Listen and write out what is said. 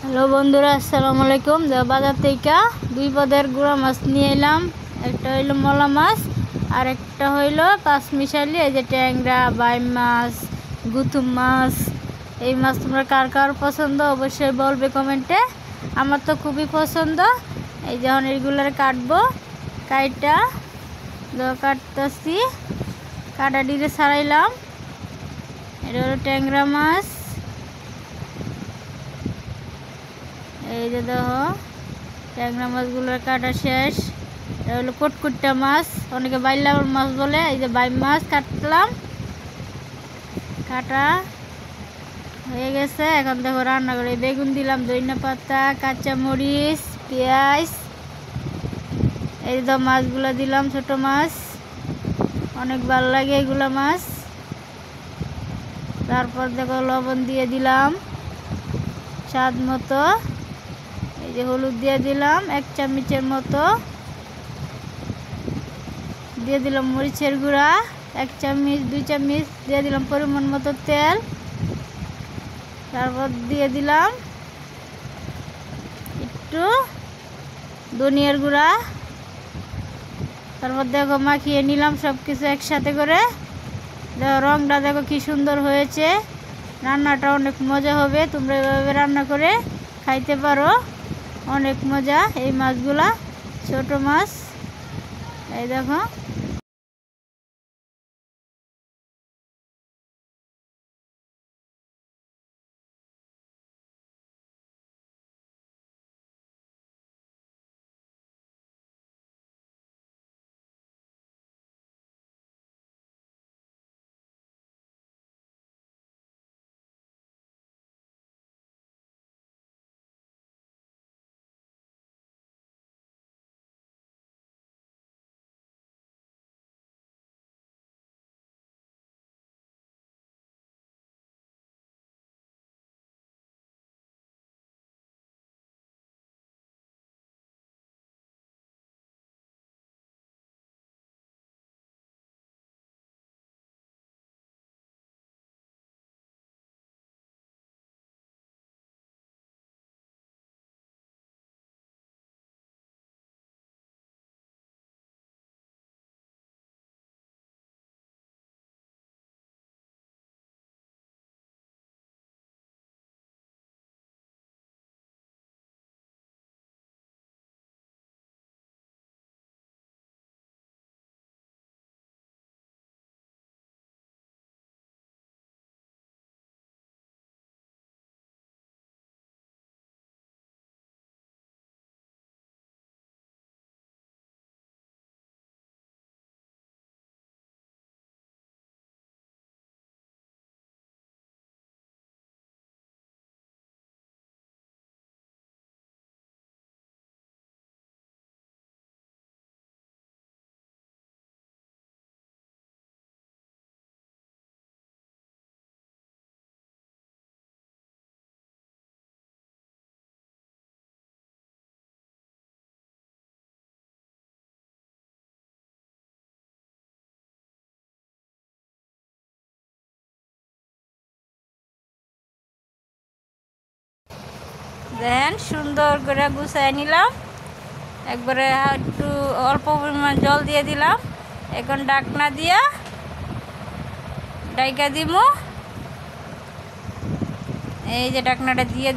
Hello বন্ধুরা, আসসালামু আলাইকুম। বাজার থেকে দুই পদের গুঁড়া মাছ নিয়ে এলাম। একটা হইলো মলা মাছ আর একটা হইলো পাঁচমিশালি, এই যে ট্যাংরা, বাইম মাছ, গুতুম মাছ। এই মাছ তোমরা কার কার পছন্দ অবশ্যই বলবে কমেন্টে। আমার তো খুবই পছন্দ। এই যখন এইগুলার কাটবো, কাটতেছি, কাটা ডিরে ছাড়াইলাম। এটা হলো ট্যাংরা মাছ। এই যে দেখো ট্যাংরা মাছগুলোর কাটা শেষ। এটা হলো কটকুট্টা মাছ, অনেকে বাইলা মাছ বলে। এই যে বাইম মাছ কাটলাম, কাটা হয়ে গেছে। এখন দেখো রান্না করে বেগুন দিলাম, ধনিয়া পাতা, কাঁচা মরিচ, পেঁয়াজ। এই যে মাছগুলো দিলাম, ছোট মাছ, অনেক ভালো লাগে এগুলো মাছ। তারপর দেখো লবণ দিয়ে দিলাম স্বাদ মতো। এই যে হলুদ দিয়ে দিলাম 1 চামচের মতো, দিয়ে দিলাম মরিচের গুঁড়া 1 চামচ, 2 চামচ দিয়ে দিলাম পরিমাণ মতো তেল। তারপর দিয়ে দিলাম একটু ধনিয়ার গুঁড়া। তারপর দেখো মাখিয়ে নিলাম সব কিছু একসাথে করে। দেখো রংটা দেখো কি সুন্দর হয়েছে। রান্নাটা অনেক মজা হবে, তোমরা এভাবে রান্না করে খাইতে পারো, অনেক মজা। এই মাছগুলা ছোট মাছ, এই দেখো। দেখেন সুন্দর করে গুছাই নিলাম, একবারে একটু অল্প পরিমাণ জল দিয়ে দিলাম। এখন ঢাকনা দিয়া ডাইকা দিমু। এই যে ঢাকনাটা দিয়ে